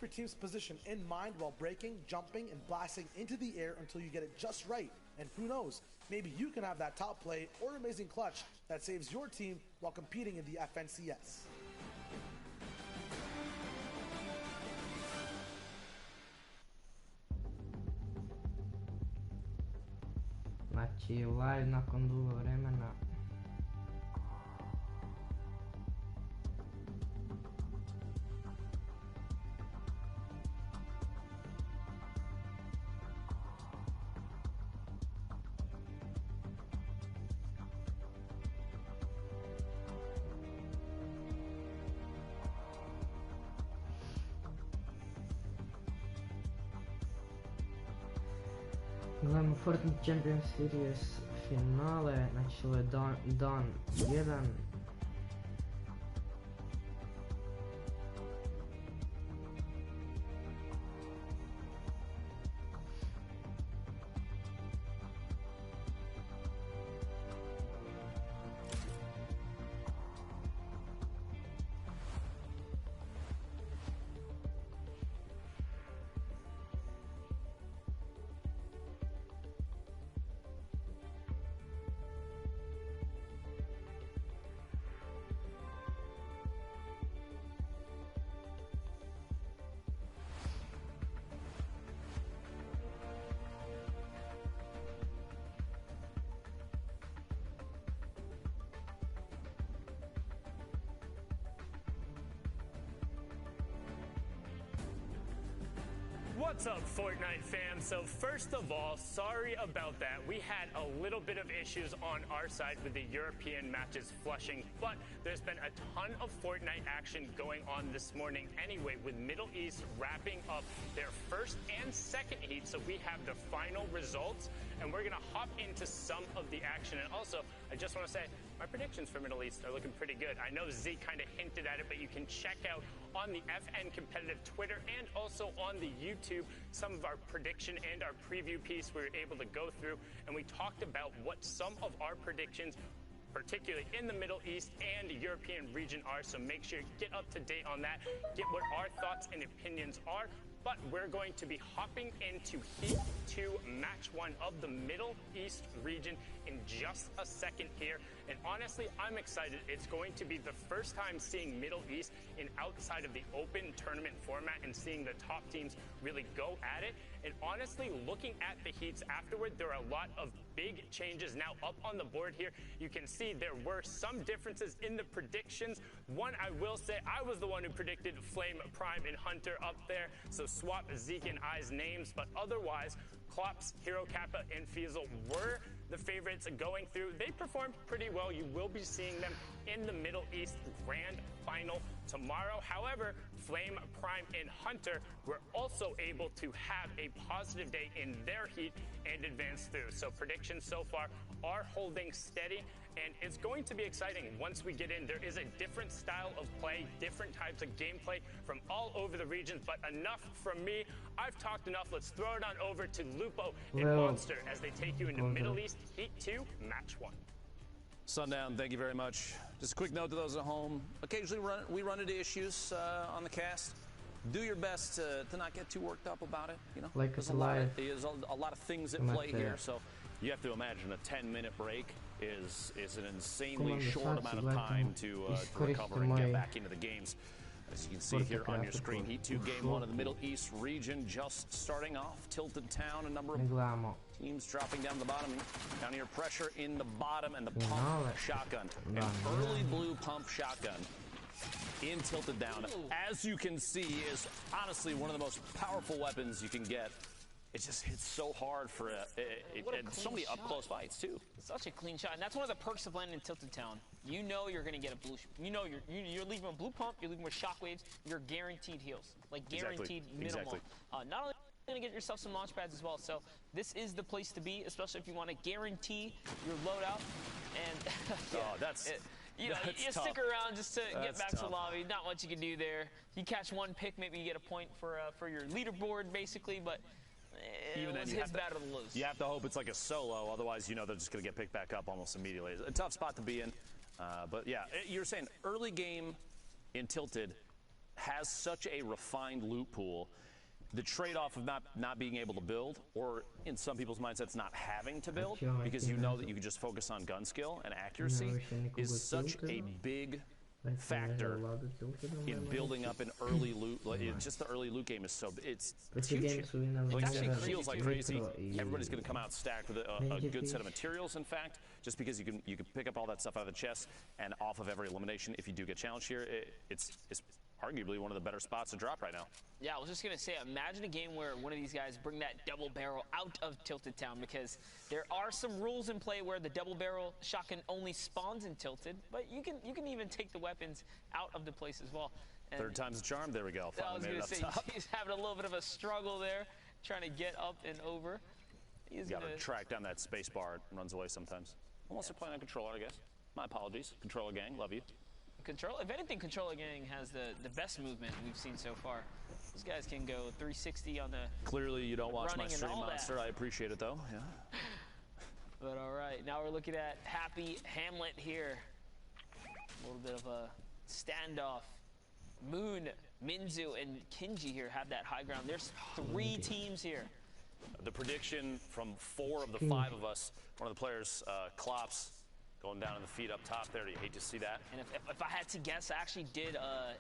your team's position in mind while braking, jumping, and blasting into the air until you get it just right. And who knows, maybe you can have that top play or amazing clutch that saves your team while competing in the FNCS. Znači live nakon dugo vremena. Gledamo Fortnite Champion Series finale, znači ovo je dan 1. What's up, Fortnite fam? So first of all, sorry about that. We had a little bit of issues on our side with the European matches flushing, but there's been a ton of Fortnite action going on this morning anyway, with Middle East wrapping up their first and second heat. So we have the final results, and we're gonna hop into some of the action. And also, I just wanna say, my predictions for Middle East are looking pretty good. I know Z kind of hinted at it, but you can check out on the FN Competitive Twitter and also on the YouTube some of our prediction and our preview piece we were able to go through, and we talked about what some of our predictions, particularly in the Middle East and European region, are. So make sure you get up to date on that, get what our thoughts and opinions are. But we're going to be hopping into Heat 2, Match 1 of the Middle East region in just a second here. And honestly, I'm excited. It's going to be the first time seeing Middle East in outside of the open tournament format and seeing the top teams really go at it. And honestly, looking at the heats afterward, there are a lot of big changes now up on the board here. You can see there were some differences in the predictions. One, I will say, I was the one who predicted Flame, Prime, and Hunter up there. So swap Zeke and I's names, but otherwise, Klops, Hero Kappa, and Fiesel were the favorites going through. They performed pretty well. You will be seeing them in the Middle East Grand Final tomorrow. However, Flame, Prime, and Hunter were also able to have a positive day in their heat and advance through. So predictions so far are holding steady, and it's going to be exciting once we get in. There is a different style of play, different types of gameplay from all over the regions, but enough from me. I've talked enough. Let's throw it on over to Lupo and Monster as they take you into Middle East Heat 2, Match 1. Sundown, thank you very much. Just a quick note to those at home. Occasionally we run into issues on the cast. Do your best to not get too worked up about it. You know, like there's a lot of things at play here. So you have to imagine a 10-minute break is an insanely short amount of time to recover and get back into the games. As you can see here on your screen, Heat 2 Game 1 of the Middle East region just starting off. Tilted Town, a number of teams dropping down the bottom. Down here, pressure in the bottom, and the pump shotgun. An early blue pump shotgun in Tilted Down, as you can see, is honestly one of the most powerful weapons you can get. It just hits so hard for so many up-close fights, too. Such a clean shot. And that's one of the perks of landing in Tilted Town. You know you're going to get a blue... You know you're leaving a blue pump, you're leaving with shockwaves, you're guaranteed heals. Like, guaranteed minimal. Not only going to get yourself some launch pads as well. So this is the place to be, especially if you want to guarantee your loadout. And you stick around just to get back to the lobby. Not much you can do there. You catch one pick, maybe you get a point for your leaderboard, basically, but... Even then, you have to hope it's like a solo, otherwise, you know, they're just going to get picked back up almost immediately. It's a tough spot to be in. But yeah, you're saying early game in Tilted, has such a refined loot pool, the trade-off of not being able to build, or in some people's mindsets not having to build, because you know that you can just focus on gun skill and accuracy, is such a big factor in building up an early loot. Just the early loot game is so it's huge. Like, it feels like crazy. Everybody's going to come out stacked with a good set of materials. In fact, just because you can pick up all that stuff out of the chest and off of every elimination. If you do get challenged here, it's arguably one of the better spots to drop right now. Yeah, I was just going to say, imagine a game where one of these guys bring that double barrel out of Tilted Town, because there are some rules in play where the double barrel shotgun only spawns in Tilted, but you can even take the weapons out of the place as well. And third time's a charm. There we go. I was going to say, he's having a little bit of a struggle there, trying to get up and over. He's got to track down that space bar. It runs away sometimes. Unless they're playing on controller, I guess. My apologies. Controller gang, love you. If anything, Controller Gang has the best movement we've seen so far. These guys can go 360 on the. Clearly, you don't watch my stream, Monster. I appreciate it, though. Yeah. But all right, now we're looking at Happy Hamlet here. A little bit of a standoff. Moon, Minzu, and Kinji here have that high ground. There's 3 teams here. The prediction from 4 of the 5 of us, one of the players, Klops, going down in the feet up top there. You hate to see that. And if I had to guess, I actually did a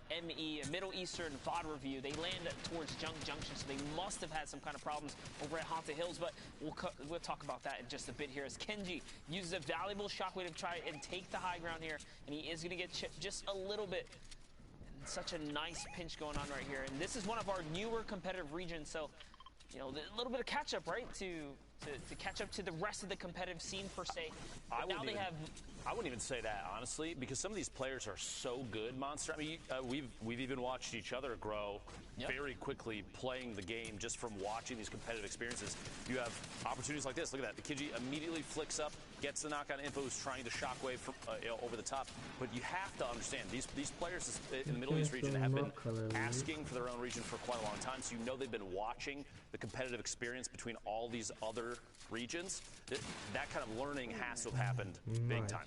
Middle Eastern VOD review. They land towards Junk Junction, so they must have had some kind of problems over at Haunted Hills, but we'll talk about that in just a bit here, as Kenji uses a valuable shockwave to try and take the high ground here, and he is going to get chipped just a little bit. And such a nice pinch going on right here. And this is one of our newer competitive regions, so, you know, a little bit of catch-up, right, to catch up to the rest of the competitive scene, per se. I wouldn't even say that, honestly, because some of these players are so good, Monster. I mean, we've even watched each other grow very quickly playing the game just from watching these competitive experiences. You have opportunities like this. Look at that. The Kiji immediately flicks up, gets the knock-on info, who's trying to shockwave from, over the top. But you have to understand, these players in the Middle East region have been asking for their own region for quite a long time, so you know they've been watching the competitive experience between all these other regions. That kind of learning has to have happened big time.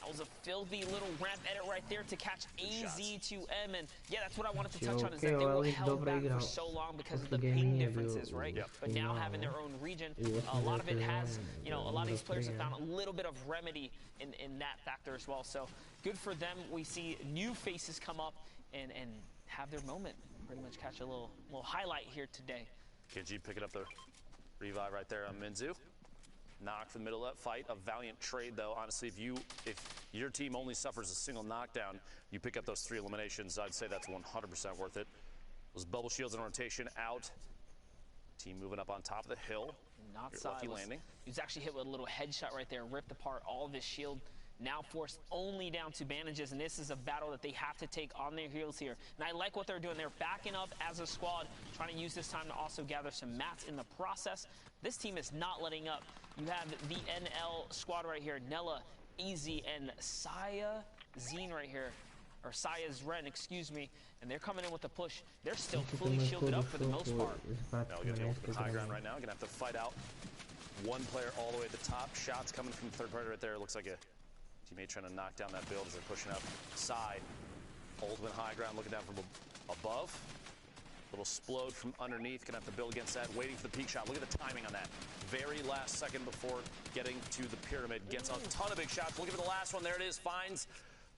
That was a filthy little ramp edit right there to catch AZ2M, and yeah, that's what I wanted to touch on, is that they were held back for so long because of the ping differences, right? Yep. But now having their own region, a lot of it has, you know, a lot of these players have found a little bit of remedy in that factor as well. So good for them. We see new faces come up and have their moment. Pretty much catch a little highlight here today. KG picking up the revive right there on Minzu. Knock from the middle of that fight. A valiant trade, though. Honestly, if your team only suffers a single knockdown, you pick up those 3 eliminations, I'd say that's 100% worth it. Those bubble shields in rotation out. Team moving up on top of the hill. Not lucky landing. He was actually hit with a little headshot right there, ripped apart all of his shield. Now forced only down to bandages, and this is a battle that they have to take on their heels here. And I like what they're doing. They're backing up as a squad, trying to use this time to also gather some mats in the process. This team is not letting up. You have the NL squad right here, Nella, Easy, and Saya Zine right here. Or Saya's Ren, excuse me. And they're coming in with a push. They're still fully shielded up for the most part. Now we're going to high ground right now. Going to have to fight out one player all the way at the top. Shots coming from the third party right there. It looks like a teammate trying to knock down that build as they're pushing up. Side, ultimate high ground, looking down from above. Little explode from underneath. Gonna have to build against that. Waiting for the peak shot. Look at the timing on that. Very last second before getting to the pyramid. Gets a ton of big shots. Looking for the last one. There it is. Finds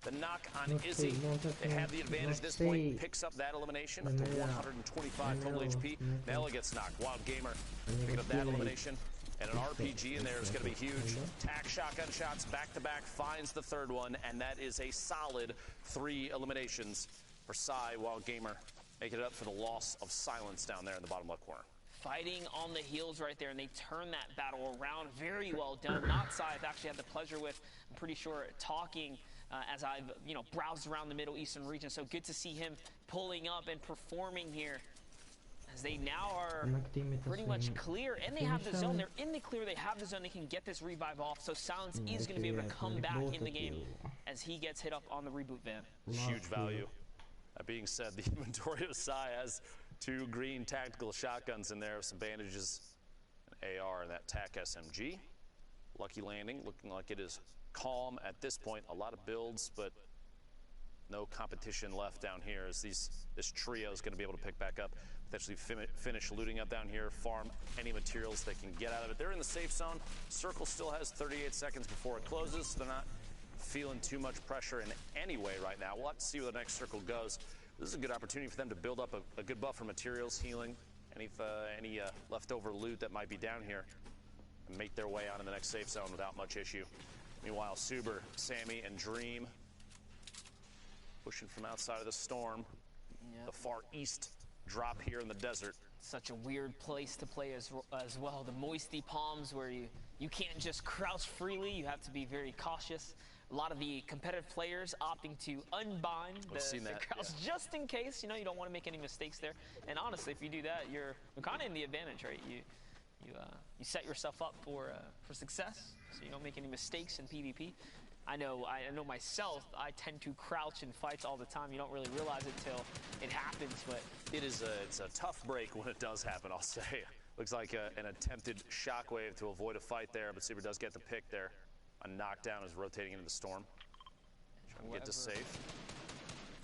the knock on Izzy. They have the advantage at this point. Picks up that elimination up to 125 total HP. Nella gets knocked. Wild Gamer picking up that elimination. And an RPG in there is going to be huge. Tack shotgun shots back to back. Finds the third one. And that is a solid 3 eliminations for Psy. Wild Gamer making it up for the loss of silence down there in the bottom left corner. Fighting on the heels right there, and they turn that battle around. Very well done. Not Psy, I've actually had the pleasure with, I'm pretty sure, talking as I've, you know, browsed around the Middle Eastern region. So good to see him pulling up and performing here, as they now are pretty much clear, and they have the zone. They're in the clear, they have the zone, they can get this revive off, so Silence is going to be able to come back in the game as he gets hit up on the reboot van. Huge value. That being said, the inventory of Psy has 2 green tactical shotguns in there, some bandages, an AR, and that TAC SMG. Lucky landing, looking like it is calm at this point. A lot of builds, but No competition left down here as this trio is going to be able to pick back up, potentially finish looting up down here, farm any materials they can get out of it. They're in the safe zone. Circle still has 38 seconds before it closes, so they're not feeling too much pressure in any way right now. We'll have to see where the next circle goes. This is a good opportunity for them to build up a good buffer, materials, healing, any leftover loot that might be down here, and make their way onto the next safe zone without much issue. Meanwhile, Suber, Sammy, and Dream pushing from outside of the storm. Yep. The far east drop here in the desert. Such a weird place to play as well. The moisty palms where you can't just crouch freely. You have to be very cautious. A lot of the competitive players opting to unbind the crouch just in case. You know, you don't want to make any mistakes there. And honestly, if you do that, you're kind of in the advantage, right? You set yourself up for success, so you don't make any mistakes in PvP. I know myself, I tend to crouch in fights all the time. You don't really realize it till it happens, but it's a tough break when it does happen, I'll say. Looks like an attempted shockwave to avoid a fight there, but Super does get the pick there. A knockdown is rotating into the storm. Trying to get to safe.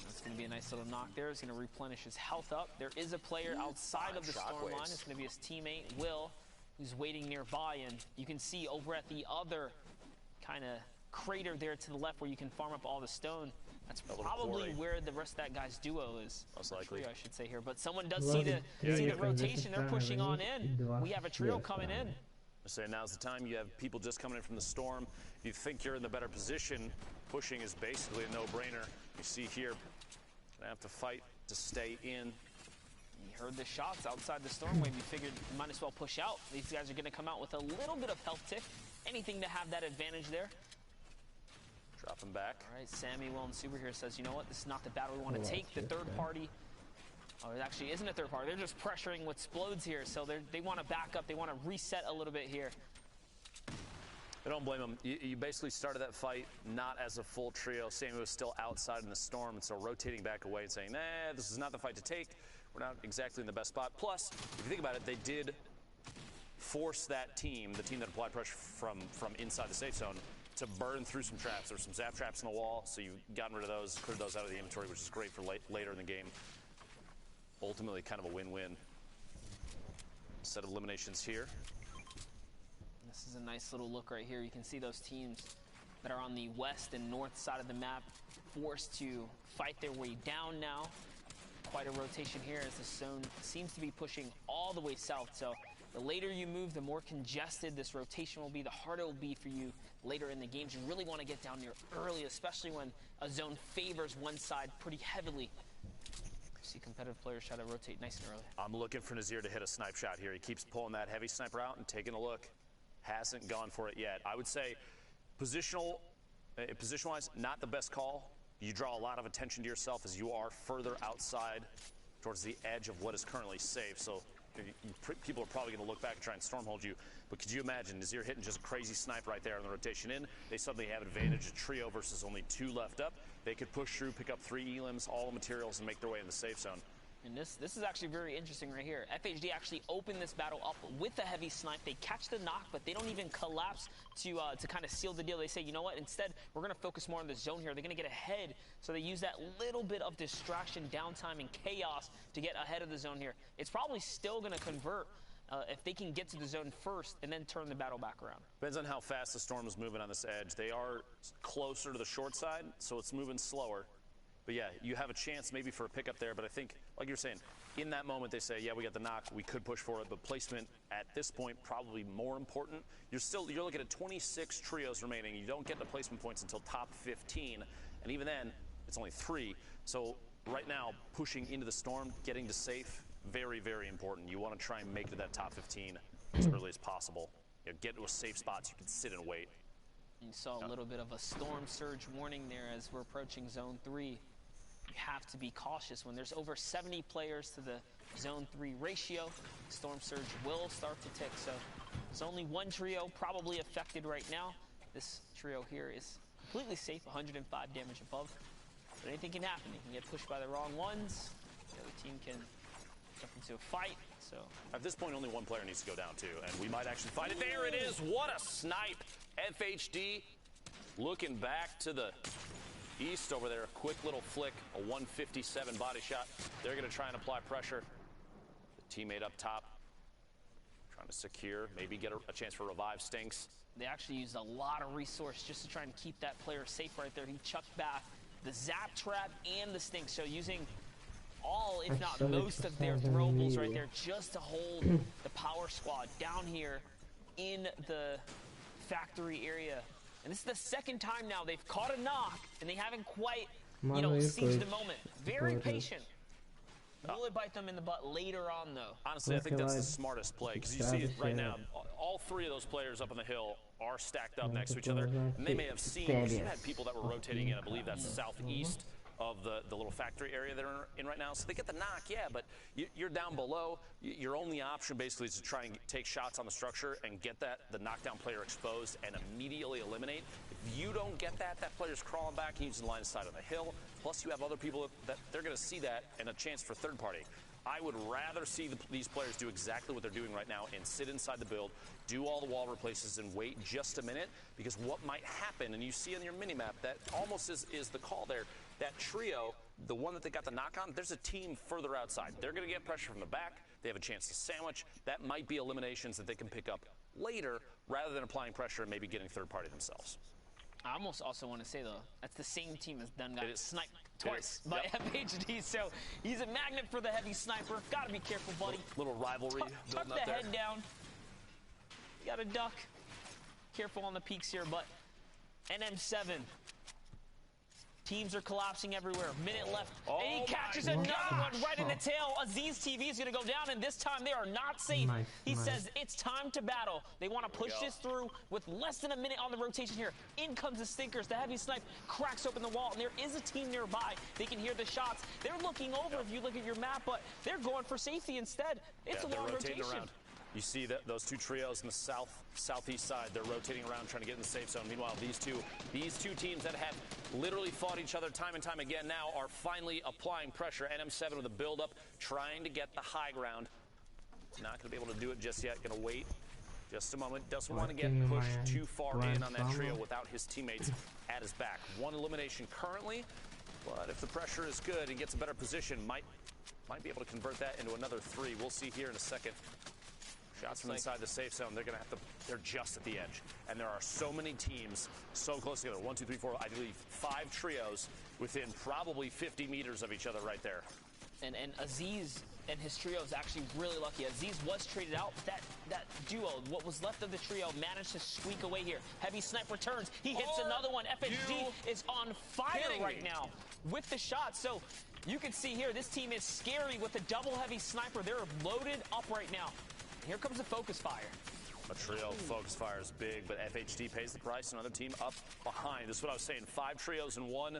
That's going to be a nice little knock there. He's going to replenish his health up. There is a player outside of the storm line. It's going to be his teammate, Will, who's waiting nearby, and you can see over at the other kind of crater there to the left where you can farm up all the stone. That's probably where the rest of that guy's duo is. Most likely. Trio, I should say here. But someone does see the rotation. They're pushing on in. We have a trio coming in. So now's the time. You have people just coming in from the storm. If you think you're in the better position, pushing is basically a no-brainer. You see here, gonna have to fight to stay in. You heard the shots outside the storm wave. You figured you might as well push out. These guys are gonna come out with a little bit of health tick. Anything to have that advantage there. Dropping back. All right, Sammy, Will, and Super here says, you know what, this is not the battle we want to take. The third party, it actually isn't a third party. They're just pressuring with Splodes here, so they want to back up. They want to reset a little bit here. I don't blame them. You basically started that fight not as a full trio. Sammy was still outside in the storm, and so rotating back away and saying, nah, this is not the fight to take. We're not exactly in the best spot. Plus, if you think about it, they did force that team, the team that applied pressure from inside the safe zone, to burn through some traps. There's some zap traps in the wall, so you've gotten rid of those, cleared those out of the inventory, which is great for later in the game. Ultimately, kind of a win-win. Set of eliminations here. This is a nice little look right here. You can see those teams that are on the west and north side of the map forced to fight their way down now. Quite a rotation here as the zone seems to be pushing all the way south. So the later you move, the more congested this rotation will be, the harder it will be for you later in the games. You really want to get down here early, especially when a zone favors one side pretty heavily. See competitive players try to rotate nice and early. I'm looking for Nazir to hit a snipe shot here. He keeps pulling that heavy sniper out and taking a look. Hasn't gone for it yet. I would say position-wise, not the best call. You draw a lot of attention to yourself as you are further outside towards the edge of what is currently safe. So people are probably going to look back and try and stormhold you. But could you imagine Nazir hitting just a crazy snipe right there on the rotation in? They suddenly have advantage, a trio versus only 2 left up. They could push through, pick up 3 elims, all the materials, and make their way in the safe zone. And this is actually very interesting right here. FHD actually opened this battle up with a heavy snipe. They catch the knock, but they don't even collapse to kind of seal the deal. They say, you know what, instead, we're going to focus more on the zone here. They're going to get ahead, so they use that little bit of distraction, downtime, and chaos to get ahead of the zone here. It's probably still going to convert if they can get to the zone first and then turn the battle back around. Depends on how fast the storm is moving on this edge. They are closer to the short side, so it's moving slower. But yeah, you have a chance maybe for a pickup there, but I think, like you're saying, in that moment they say, yeah, we got the knock, we could push for it, but placement at this point probably more important. You're looking at 26 trios remaining. You don't get the placement points until top 15, and even then, it's only 3. So right now, pushing into the storm, getting to safe, very, very important. You want to try and make it to that top 15 as early as possible. You know, get to a safe spot so you can sit and wait. You saw a little bit of a storm surge warning there as we're approaching zone 3. You have to be cautious when there's over 70 players to the zone 3 ratio. Storm surge will start to tick, so there's only one trio probably affected right now. This trio here is completely safe, 105 damage above. But anything can happen. You can get pushed by the wrong ones. The other team can jump into a fight. So at this point, only one player needs to go down too, and we might actually find it. There it is. What a snipe. FHD looking back to the East over there, quick little flick, a 157 body shot. They're going to try and apply pressure. The teammate up top trying to secure, maybe get a chance for revive. Stinks. They actually used a lot of resource just to try and keep that player safe right there. He chucked back the zap trap and the stink, so using all, if not most, of their throwables right there just to hold the power squad down here in the factory area. And this is the second time now they've caught a knock, and they haven't quite, you know, seized the moment. Very patient. Will it bite them in the butt later on, though? Honestly, I think that's the smartest play, because you see it right now. All three of those players up on the hill are stacked up next to each other, and they may have seen, you had people that were rotating in, I believe that's southeast of the little factory area they're in right now. So they get the knock, yeah, but you're down below. Your only option basically is to try and take shots on the structure and get the knockdown player exposed and immediately eliminate. If you don't get that player's crawling back and using the line of sight on the hill. Plus you have other people that they're going to see that and a chance for third party. I would rather see these players do exactly what they're doing right now and sit inside the build, do all the wall replaces and wait just a minute, because what might happen, and you see in your mini-map, that almost is the call there, that trio, the one that they got the knock on, there's a team further outside. They're going to get pressure from the back. They have a chance to sandwich. That might be eliminations that they can pick up later rather than applying pressure and maybe getting third party themselves. I almost also want to say, though, that's the same team as done got sniped twice by FHD, so he's a magnet for the heavy sniper. Got to be careful, buddy. Little rivalry tuck building up the there. head down. You got to duck. Careful on the peaks here, but NM7. Teams are collapsing everywhere. Minute left. And he catches another one right in the tail. Aziz TV is going to go down, and this time they are not safe. He says it's time to battle. They want to push this through with less than a minute on the rotation here. In comes the stinkers. The heavy snipe cracks open the wall, and there is a team nearby. They can hear the shots. They're looking over if you look at your map, but they're going for safety instead. It's a long rotation. Around. You see that those two trios in the southeast side, they're rotating around trying to get in the safe zone. Meanwhile, these two teams that have literally fought each other time and time again now are finally applying pressure. NM7 with a build-up, trying to get the high ground. Not going to be able to do it just yet. Going to wait just a moment. Doesn't want to get pushed too far in on that trio without his teammates at his back. One elimination currently, but if the pressure is good and gets a better position, might be able to convert that into another three. We'll see here in a second. Shots from inside the safe zone, they're just at the edge. And there are so many teams so close together. 1, 2, 3, 4, I believe 5 trios within probably 50 meters of each other right there. And Aziz and his trio is actually really lucky. Aziz was traded out. That duo, what was left of the trio, managed to squeak away here. Heavy snipe returns. He hits another one. FHD is on fire right now with the shot. So you can see here, this team is scary with a double heavy sniper. They're loaded up right now. Here comes the focus fire. A trio focus fire is big, but FHD pays the price. Another team up behind. This is what I was saying. 5 trios in one,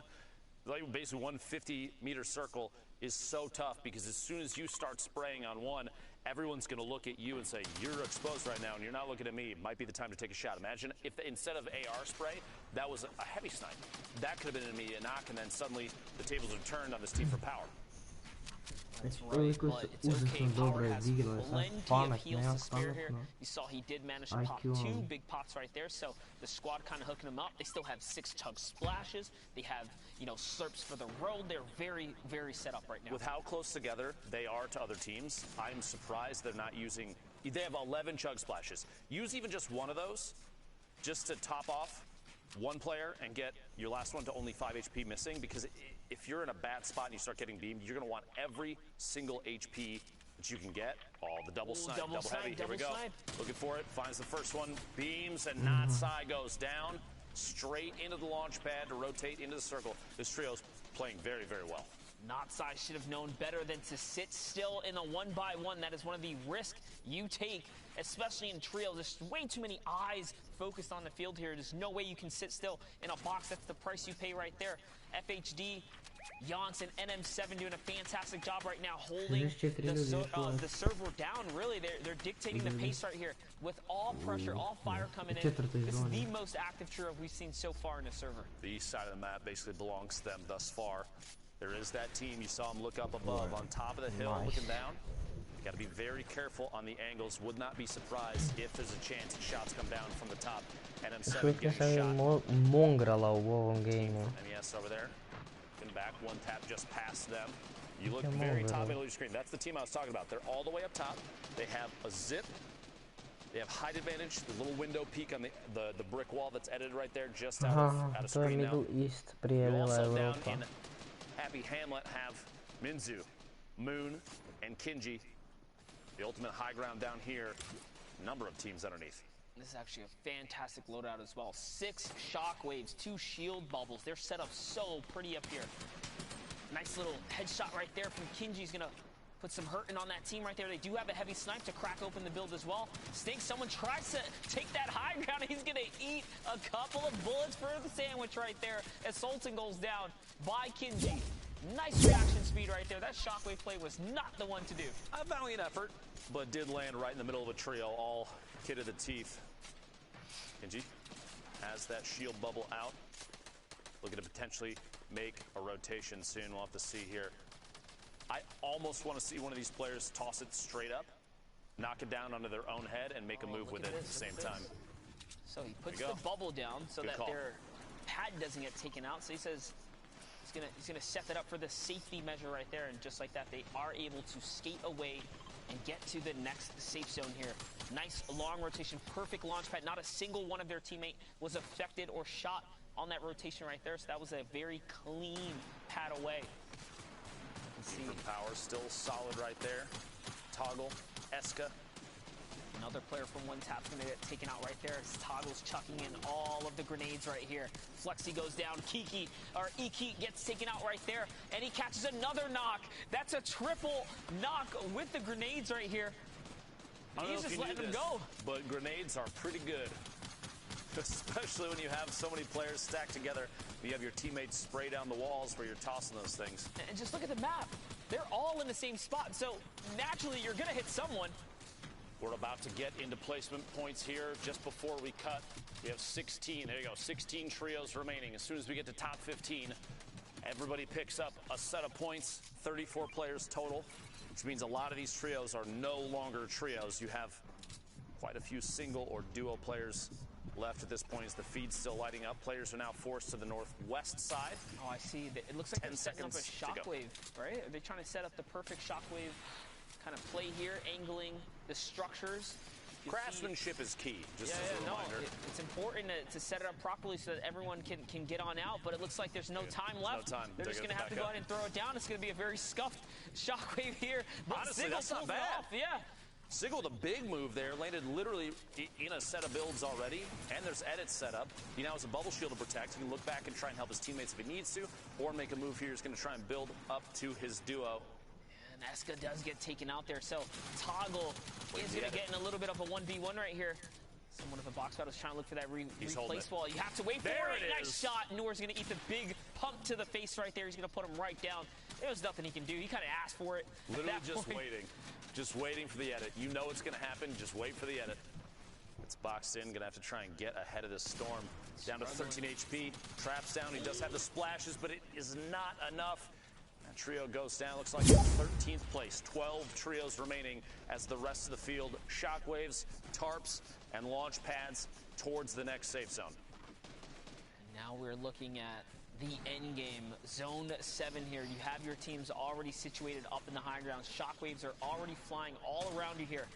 like basically 150-meter circle is so tough, because as soon as you start spraying on one, everyone's going to look at you and say, you're exposed right now and you're not looking at me. It might be the time to take a shot. Imagine if instead of AR spray, that was a heavy snipe. That could have been an immediate knock, and then suddenly the tables are turned on this team for power. That's right, but it's okay. Power has plenty of heals to spare here. You saw he did manage to pop 2 big pops right there, so the squad kind of hooking him up. They still have 6 chug splashes. They have, you know, slurps for the road. They're very, very set up right now. With how close together they are to other teams, I'm surprised they're not using... They have 11 chug splashes. Use even just one of those just to top off one player and get your last one to only 5 HP missing, because if you're in a bad spot and you start getting beamed, you're going to want every single HP that you can get. Oh, the double snipe, double heavy. Here we go. Looking for it. Finds the first one. Beams, and not side goes down. Straight into the launch pad to rotate into the circle. This trio's playing very, very well. Notsai should have known better than to sit still in a 1-by-1. That is one of the risks you take, especially in trio. There's way too many eyes focused on the field here. There's no way you can sit still in a box. That's the price you pay right there. FHD, Janssen, NM7 doing a fantastic job right now, holding the server down. Really, they're dictating the pace right here with all pressure, all fire coming in. This is the most active trio we've seen so far in the server. The east side of the map basically belongs to them thus far. There is that team. You saw them look up above on top of the hill, looking down. Got to be very careful on the angles. Would not be surprised if there's a chance shots come down from the top. And M7 getting shot. Mongrala u ovom gameu. MES over there. In back, one tap just past them. You look very top middle of your screen. That's the team I was talking about. They're all the way up top. They have a zip. They have height advantage. The little window peak on the brick wall that's edited right there, just out of screen now. You also down in Happy Hamlet have Minzu, Moon, and Kinji. The ultimate high ground down here. Number of teams underneath. This is actually a fantastic loadout as well. 6 shockwaves, 2 shield bubbles. They're set up so pretty up here. Nice little headshot right there from Kinji's gonna put some hurting on that team right there. They do have a heavy snipe to crack open the build as well. Stink, someone tries to take that high ground. He's gonna eat a couple of bullets for the sandwich right there as Sultan goes down by Kinji. Nice reaction speed right there. That shockwave play was not the one to do. A valiant effort, but did land right in the middle of a trio, all kid of the teeth. Kinji has that shield bubble out. Looking to potentially make a rotation soon. We'll have to see here. I almost want to see one of these players toss it straight up, knock it down onto their own head, and make a move with it at the same time. So he puts the bubble down so that their pad doesn't get taken out. So he says he's gonna set that up for the safety measure right there, and just like that, they are able to skate away and get to the next safe zone here. Nice long rotation, perfect launch pad. Not a single one of their teammate was affected or shot on that rotation right there. So that was a very clean pad away. See power still solid right there. Toggle, Eska. Another player from one tap's gonna get taken out right there. Toggle's chucking in all of the grenades right here. Flexi goes down. Iki gets taken out right there, and he catches another knock. That's a triple knock with the grenades right here. He's just letting them go. But grenades are pretty good, especially when you have so many players stacked together. You have your teammates spray down the walls where you're tossing those things. And just look at the map. They're all in the same spot, so naturally you're gonna hit someone. We're about to get into placement points here. Just before we cut, we have 16. There you go, 16 trios remaining. As soon as we get to top 15, everybody picks up a set of points, 34 players total, which means a lot of these trios are no longer trios. You have quite a few single or duo players left at this point as the feed's still lighting up. Players are now forced to the northwest side. Oh, I see. It looks like they're setting up a shockwave, right? Are they trying to set up the perfect shockwave kind of play here, angling the structures? Craftsmanship is key, just as a reminder. It's important to set it up properly so that everyone can get on out, but it looks like there's no time left. No time. They're just going to have to go ahead and throw it down. It's going to be a very scuffed shockwave here. But honestly, that's not bad. Yeah. Sigil with a big move there, landed literally in a set of builds already, and there's edits set up. He now has a bubble shield to protect. He can look back and try and help his teammates if he needs to, or make a move here. He's going to try and build up to his duo. And Eska does get taken out there, so Toggle is going to get in a little bit of a 1v1 right here. Someone with a box battle is trying to look for that replace wall. You have to wait for it. Nice shot. Noor's going to eat the big pump to the face right there. He's going to put him right down. There was nothing he can do. He kind of asked for it. Literally just waiting. Just waiting for the edit. You know it's going to happen. Just wait for the edit. It's boxed in. Going to have to try and get ahead of this storm. Down to 13 HP. Traps down. He does have the splashes, but it is not enough. That trio goes down. Looks like 13th place. 12 trios remaining as the rest of the field shockwaves, tarps, and launch pads towards the next safe zone. And now we're looking at the end game, zone 7 here. You have your teams already situated up in the high ground. Shockwaves are already flying all around you here.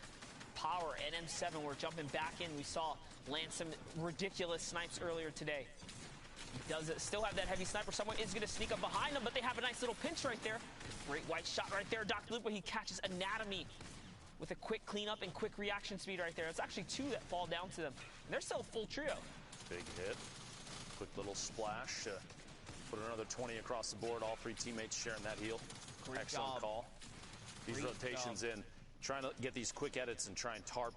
Power and M7, we're jumping back in. We saw land some ridiculous snipes earlier today. He does still have that heavy sniper. Someone is going to sneak up behind them, but they have a nice little pinch right there. Great white shot right there. Dr. Lupo, he catches Anatomy with a quick cleanup and quick reaction speed right there. It's actually 2 that fall down to them. And they're still a full trio. Big hit. Quick little splash. Put another 20 across the board. All 3 teammates sharing that heal. Excellent call. These rotations in. Trying to get these quick edits and try and tarp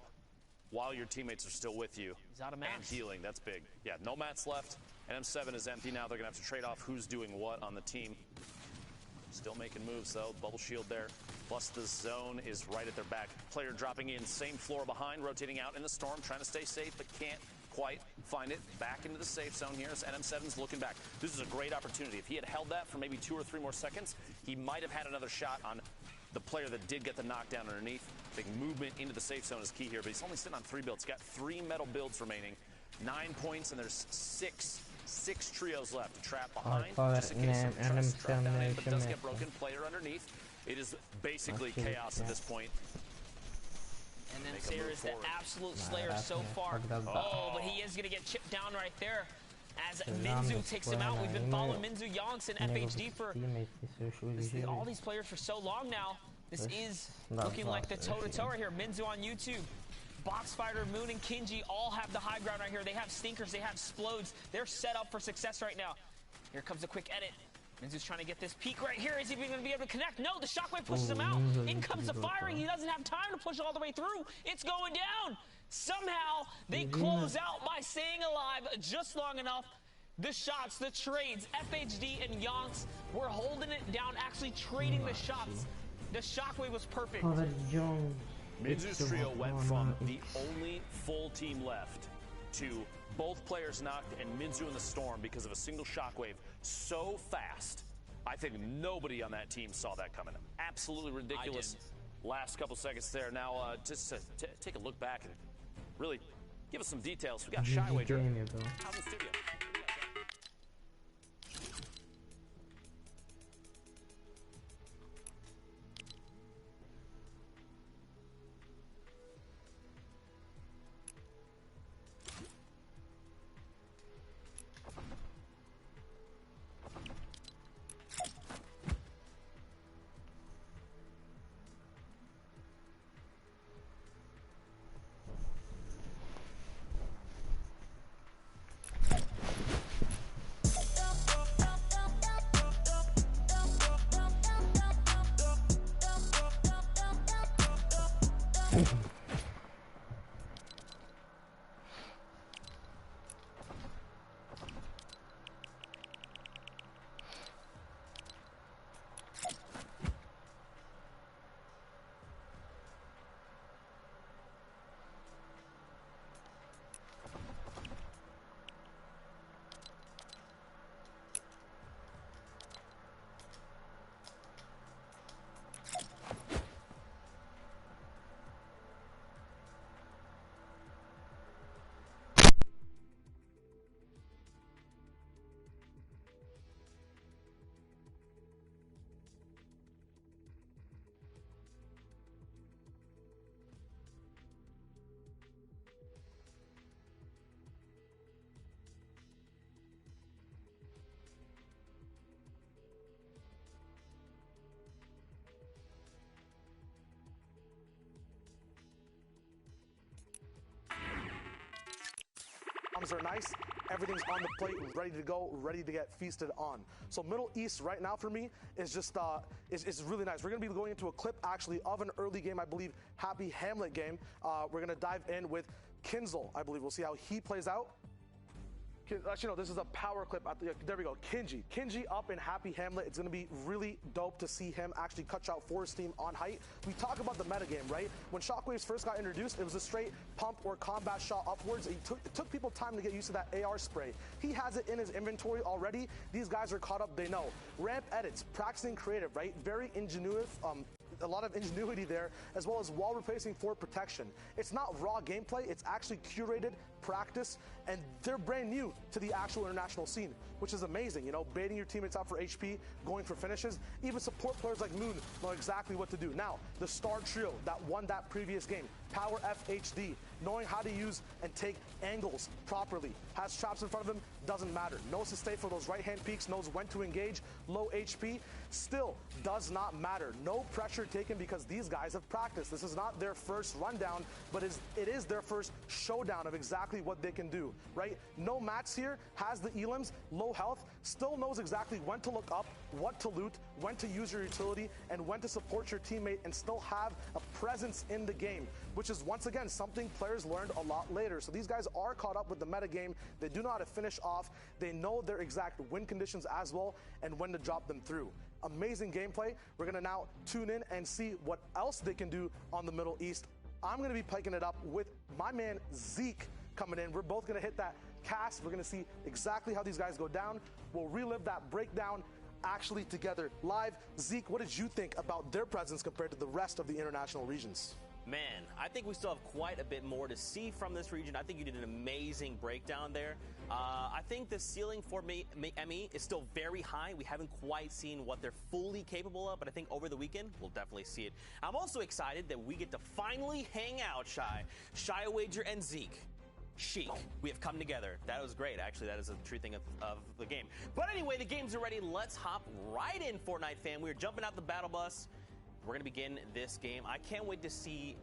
while your teammates are still with you. He's out of mats. And healing. That's big. Yeah, no mats left. And M7 is empty now. They're going to have to trade off who's doing what on the team. Still making moves, though. Bubble shield there. Plus, the zone is right at their back. Player dropping in. Same floor behind. Rotating out in the storm. Trying to stay safe, but can't quite find it back into the safe zone here as NM7's looking back. This is a great opportunity. If he had held that for maybe 2 or 3 more seconds, he might have had another shot on the player that did get the knockdown underneath. Big movement into the safe zone is key here, but he's only sitting on 3 builds. He's got 3 metal builds remaining, 9 points, and there's six trios left. A trap behind, just in case someone tries to trap down in, but it does get broken. Player underneath. It is basically chaos at this point. And then Sayer is the absolute slayer so far. Oh, but he is going to get chipped down right there as Minzu takes him out. We've been following Minzu, Yonks, and FHD for all these players for so long now. This is looking like the toe-to-toe right here. Minzu on YouTube. Boxfighter, Moon, and Kinji all have the high ground right here. They have stinkers, they have explodes. They're set up for success right now. Here comes a quick edit. Minzu's trying to get this peek right here. Is he going to be able to connect? No, the shockwave pushes him out. In comes the firing. He doesn't have time to push all the way through. It's going down. Somehow, they close out by staying alive just long enough. The shots, the trades, FHD and Yonks were holding it down, actually trading the shots. The shockwave was perfect. Minzu's trio went from the only full team left to both players knocked and Minzu in the storm because of a single shockwave so fast. I think nobody on that team saw that coming. Absolutely ridiculous. Last couple seconds there. Now, just to take a look back and really give us some details. We got Shy Wager out in the studio. Are nice. Everything's on the plate, ready to go, ready to get feasted on. So Middle East right now for me is just is really nice. We're gonna be going into a clip actually of an early game, I believe, Happy Hamlet game. We're gonna dive in with Kinzel, I believe. We'll see how he plays out. Actually, no, this is a power clip. There we go. Kinji up in Happy Hamlet. It's going to be really dope to see him actually cut out for his team on height. We talk about the metagame, right? When shockwaves first got introduced, it was a straight pump or combat shot upwards. It took people time to get used to that AR spray. He has it in his inventory already. These guys are caught up. They know. Ramp edits, practicing creative, right? Very ingenuitive. A lot of ingenuity there, as well as wall replacing for protection. It's not raw gameplay, it's actually curated practice, and they're brand new to the actual international scene, which is amazing. You know, baiting your teammates out for HP, going for finishes. Even support players like Moon know exactly what to do. Now, the star trio that won that previous game, Power FHD, knowing how to use and take angles properly, has traps in front of him, doesn't matter. Knows to stay for those right-hand peeks, knows when to engage, low HP, still does not matter. No pressure taken because these guys have practiced. This is not their first rundown, but it is their first showdown of exactly what they can do, right? No Max here, has the elims, low health, still knows exactly when to look up, what to loot, when to use your utility, and when to support your teammate and still have a presence in the game, which is once again something players learned a lot later. So these guys are caught up with the meta game. They do know how to finish off. They know their exact win conditions as well and when to drop them through. Amazing gameplay. We're gonna now tune in and see what else they can do on the Middle East. I'm gonna be piking it up with my man Zeke coming in. We're both going to hit that cast. We're going to see exactly how these guys go down. We'll relive that breakdown actually together live. Zeke, what did you think about their presence compared to the rest of the international regions? Man, I think we still have quite a bit more to see from this region. I think you did an amazing breakdown there. I think the ceiling for ME is still very high. We haven't quite seen what they're fully capable of, but I think over the weekend, we'll definitely see it. I'm also excited that we get to finally hang out, Shy Wager and Zeke. Chic, we have come together. That was great, actually. That is a true thing of the game. But anyway, the games are ready. Let's hop right in, Fortnite fam. We're jumping out the battle bus. We're going to begin this game. I can't wait to see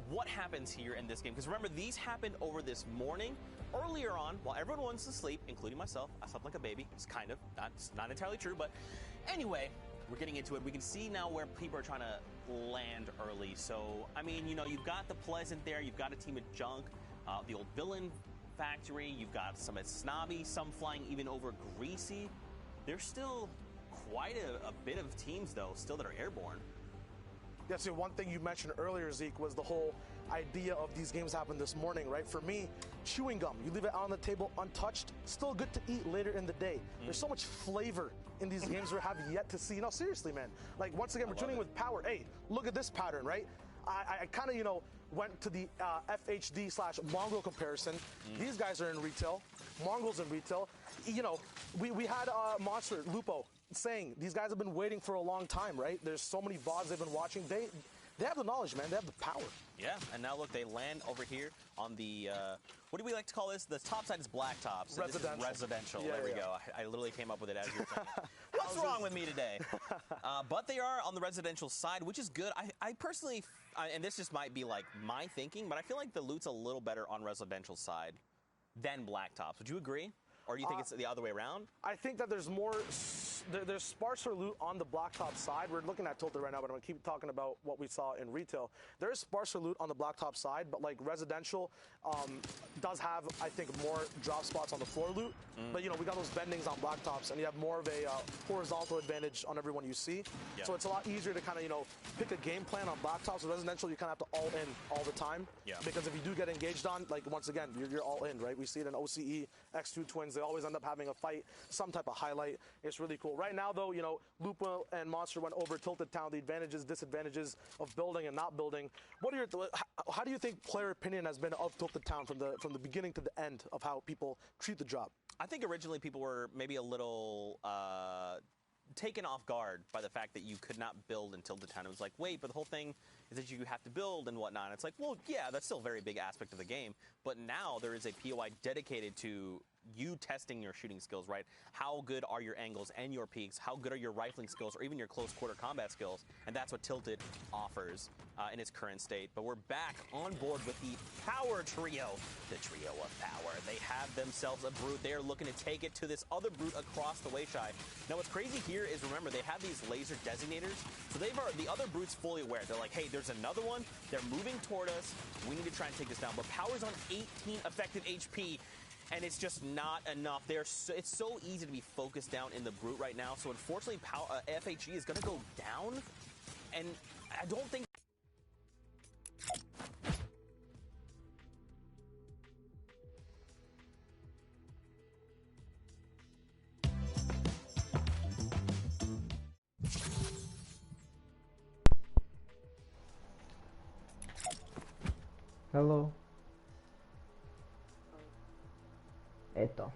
what happens here in this game. Because remember, these happened over this morning. Earlier on, while everyone wants to sleep, including myself, I slept like a baby. It's kind of, not entirely true. But anyway, we're getting into it. We can see now where people are trying to land early. So, I mean, you know, you've got the Pleasant there. You've got a team of Junk. The old Villain Factory. You've got some at Snobby. Some flying even over Greasy. There's still quite a bit of teams, though, still that are airborne. Yeah, so one thing you mentioned earlier, Zeke, was the whole idea of these games happened this morning, right? For me, chewing gum, you leave it on the table untouched, still good to eat later in the day. There's so much flavor in these games we have yet to see. No, seriously, man. Like, once again, we're tuning with power. Hey, look at this pattern, right? I kind of, you know, went to the FHD/Mongrel comparison. These guys are in retail. Mongrel's in retail. You know, we had Monster, Lupo, saying these guys have been waiting for a long time, right? There's so many VODs they've been watching. They have the knowledge, man. They have the power. Yeah, and now look, they land over here on the, what do we like to call this? The top side is blacktop. So residential. This is residential. Yeah, there we yeah. go. I literally came up with it as you were saying. What's wrong with me today? But they are on the residential side, which is good. I personally, and this just might be like my thinking, but I feel like the loot's a little better on residential side than blacktops. Would you agree? Or do you think it's the other way around? I think that there's more, there's sparser loot on the blacktop side. We're looking at Tilted right now, but I'm going to keep talking about what we saw in retail. There is sparser loot on the blacktop side, but like residential does have, I think, more drop spots on the floor loot. But, you know, we got those bendings on blacktops, and you have more of a horizontal advantage on everyone you see. Yep. So it's a lot easier to kind of, you know, pick a game plan on blacktops. With residential, you kind of have to all in all the time. Yeah. Because if you do get engaged on, like, once again, you're all in, right? We see it in OCE, X2 Twins. They always end up having a fight, some type of highlight. It's really cool. Right now, though, you know, Lupo and Monster went over Tilted Town, the advantages, disadvantages of building and not building. What are your, how do you think player opinion has been of Tilted Town from the beginning to the end of how people treat the job? I think originally people were maybe a little taken off guard by the fact that you could not build until the town. It was like, wait, but the whole thing is that you have to build and whatnot. And it's like, well, yeah, that's still a very big aspect of the game. But now there is a POI dedicated to you testing your shooting skills, right? How good are your angles and your peaks? How good are your rifling skills or even your close quarter combat skills? And that's what Tilted offers in its current state. But we're back on board with the Power Trio, the Trio of Power. They have themselves a brute. They're looking to take it to this other brute across the way, Shy. Now, what's crazy here is, remember, they have these laser designators. So the other brute's fully aware. They're like, hey, there's another one. They're moving toward us. We need to try and take this down. But Power's on 18 effective HP. And it's just not enough. It's so easy to be focused down in the brute right now. So unfortunately, FHE is going to go down. And I don't think... Hello. Eto.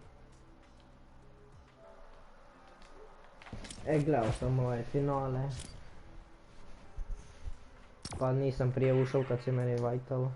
Gledao sam ove finale. Pa nisam prije ušao kad se meni vajtalo.